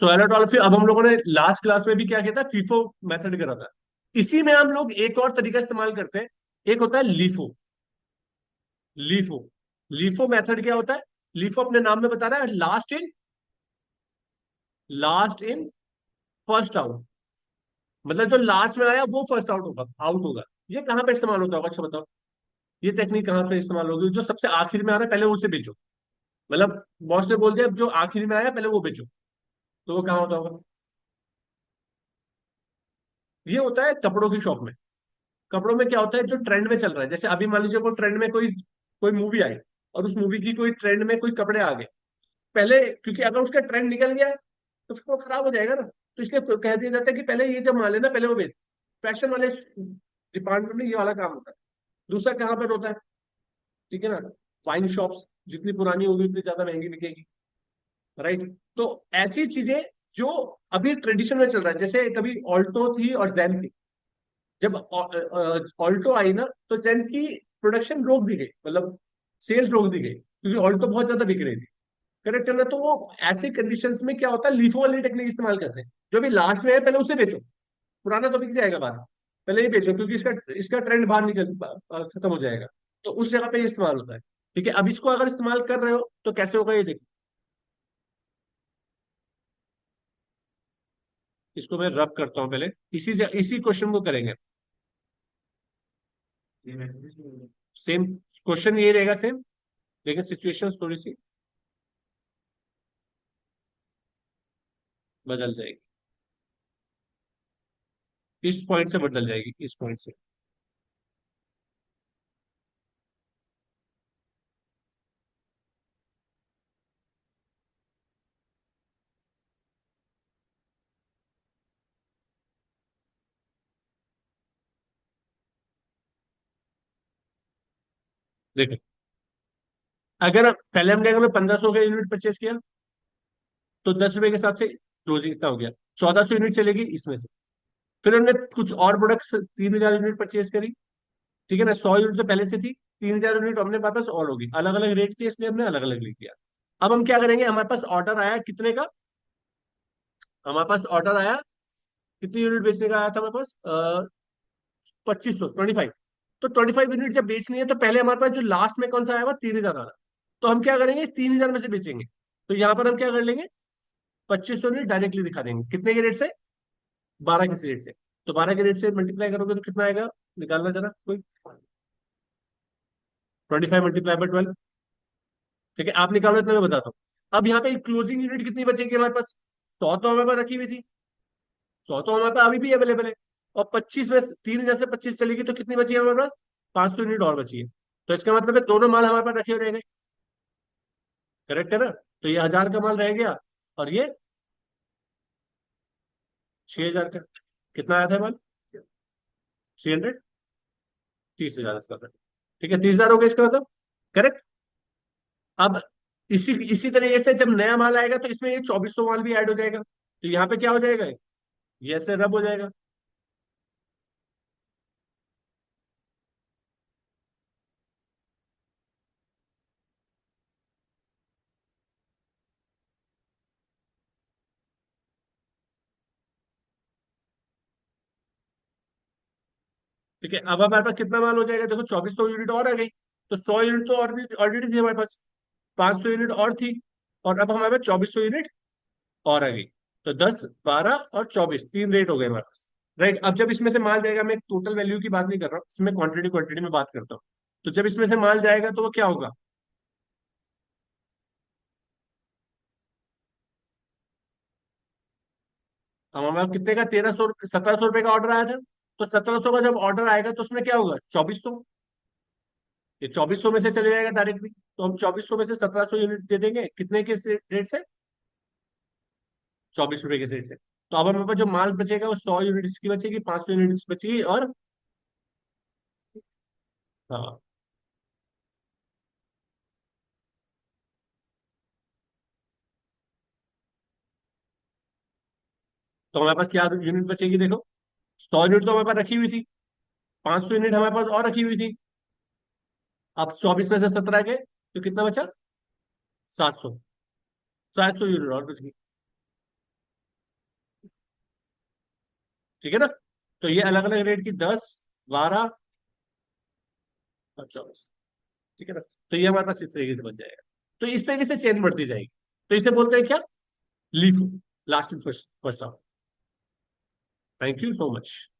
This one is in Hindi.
तो एनाटोल फिर अब हम लोगों ने लास्ट क्लास में भी क्या किया था, फीफो मेथड करा था। इसी में हम लोग एक और तरीका इस्तेमाल करते हैं, एक होता है लीफो। लीफो लीफो मेथड क्या होता है? लीफो अपने नाम में बता रहा है, लास्ट इन फर्स्ट आउट। मतलब जो लास्ट में आया वो फर्स्ट आउट होगा। ये कहाँ पे इस्तेमाल होता होगा, अच्छा बताओ। ये टेक्निक कहाँ पे इस्तेमाल होगी? जो सबसे आखिर में आ रहा है पहले उसे बेचो। मतलब बॉस ने बोल दिया जो आखिर में आया पहले वो बेचो, तो वो कहाँ होता होगा? ये होता है कपड़ों की शॉप में। कपड़ों में क्या होता है, जो ट्रेंड में चल रहा है, जैसे अभी मान लीजिए कोई ट्रेंड में कोई कोई मूवी आई, और उस मूवी की कोई ट्रेंड में कोई कपड़े आ गए पहले, क्योंकि अगर उसका ट्रेंड निकल गया तो फिर वो खराब हो जाएगा ना। तो इसलिए कह दिया जाता है कि पहले ये जब माल है ना पहले वो बेच। फैशन वाले डिपार्टमेंट में ये वाला काम होता है। दूसरा कहाँ पर होता है, ठीक है ना, वाइन शॉप्स। जितनी पुरानी होगी उतनी ज्यादा महंगी बिकेगी, राइट। तो ऐसी चीजें जो अभी ट्रेडिशन में चल रहा है, जैसे कभी ऑल्टो थी और जैन थी। जब ऑल्टो आई ना तो जेन की प्रोडक्शन रोक दी गई, मतलब सेल्स रोक दी गई, क्योंकि ऑल्टो बहुत ज्यादा बिक रही थी। करेक्ट है ना? तो वो ऐसे कंडीशंस में क्या होता है, लिफो वाली टेक्निक इस्तेमाल करते हैं। जो भी लास्ट में है पहले उसे बेचो, पुराना तो बिक जाएगा बाद में। पहले ये बेचो क्योंकि इसका इसका ट्रेंड बाहर खत्म हो जाएगा। तो उस जगह पे ये इस्तेमाल होता है। ठीक है, अब इसको अगर इस्तेमाल कर रहे हो तो कैसे होगा ये देखो। इसको मैं रब करता हूँ पहले। इसी क्वेश्चन को करेंगे। सेम क्वेश्चन ये रहेगा, सेम, लेकिन सिचुएशन थोड़ी सी बदल जाएगी। इस पॉइंट से बदल जाएगी, इस पॉइंट से। देखो, अगर पहले हम क्या 1500 का यूनिट परचेस किया, तो 10 रुपए के हिसाब से क्लोजिंग इतना हो गया। 1400 यूनिट चलेगी इसमें से। फिर हमने कुछ और प्रोडक्ट्स 3000 यूनिट परचेस करी। ठीक है ना, 100 यूनिट तो पहले से थी, 3000 यूनिट हमने हमारे पास और होगी, अलग अलग रेट थी इसलिए हमने अलग अलग लिख दिया। अब हम क्या करेंगे, हमारे पास ऑर्डर आया कितने का? हमारे पास ऑर्डर आया, कितनी यूनिट बेचने का आया था हमारे पास? 2500, 25। तो 25 यूनिट जब बेचनी है तो पहले हमारे पास जो लास्ट में कौन सा आया हुआ, 3000 आया। तो हम क्या करेंगे, 3000 में से बेचेंगे। तो यहाँ पर हम क्या कर लेंगे, 2500 यूनिट डायरेक्टली दिखा देंगे। कितने के रेट से? 12 के रेट से। तो 12 के रेट से मल्टीप्लाई करोगे तो कितना आएगा, निकालना जरा कोई। 25 × 12। ठीक है, आप निकालो, इतना मैं बताता हूँ। अब यहाँ पे क्लोजिंग यूनिट कितनी बचेगी हमारे पास? 100 तो हमारे पास रखी हुई थी, 100 तो हमारे पास अभी भी अवेलेबल है। और 25 में 3000 से 25 चलेगी तो कितनी बची है हमारे पास? 500 यूनिट और बची है। तो इसका मतलब है दोनों माल हमारे पास रखे हुए रहेंगे। करेक्ट है ना? तो ये 1000 का माल रह गया, और ये 6000 का। कितना आया था माल? 300। 30,000 इसका मतलब। ठीक है, 30,000 हो गया इसका मतलब। करेक्ट। अब इसी इसी तरीके से जब नया माल आएगा तो इसमें ये 2400 माल भी ऐड हो जाएगा, तो यहाँ पे क्या हो जाएगा, ये ऐसे रब हो जाएगा। ठीक है, अब हमारे पास कितना माल हो जाएगा, देखो 2400 यूनिट और आ गई। तो 100 यूनिट तो और भी ऑलरेडी थी हमारे पास, 500 यूनिट और थी, और अब हमारे पास 2400 यूनिट और आ गई। तो 10, 12 और 24, तीन रेट हो गए हमारे पास। राइट। अब जब इसमें से माल जाएगा, मैं टोटल वैल्यू की बात नहीं कर रहा हूँ, इसमें क्वांटिटी क्वांटिटी में बात करता हूँ। तो जब इसमें से माल जाएगा तो वो क्या होगा? अब हमारे पास कितने का, 1300, 1700 रुपये का ऑर्डर आया था। तो 1700 का जब ऑर्डर आएगा तो उसमें क्या होगा, 2400। ये 2400 में से चले जाएगा डायरेक्टली, तो हम 2400 में से 1700 यूनिट दे देंगे, कितने के रेट से? 24 रुपए के रेट से। तो अब हमारे पास जो माल बचेगा वो 100 यूनिट की बचेगी, 500 यूनिट बचेगी, और हाँ। तो हमारे पास क्या यूनिट बचेगी, देखो। 100 यूनिट तो हमारे पास रखी हुई थी, 500 यूनिट हमारे पास और रखी हुई थी। अब 24 में से 17 गए तो कितना बचा? 700। 700 यूनिट और बच गई। ठीक है ना। तो ये अलग अलग रेट की 10, 12 और 24। ठीक है ना। तो ये हमारे पास इस तरीके से बच जाएगा। तो इस तरीके से चेन बढ़ती जाएगी। तो इसे बोलते हैं क्या? Leaf, last in first first out. Thank you so much.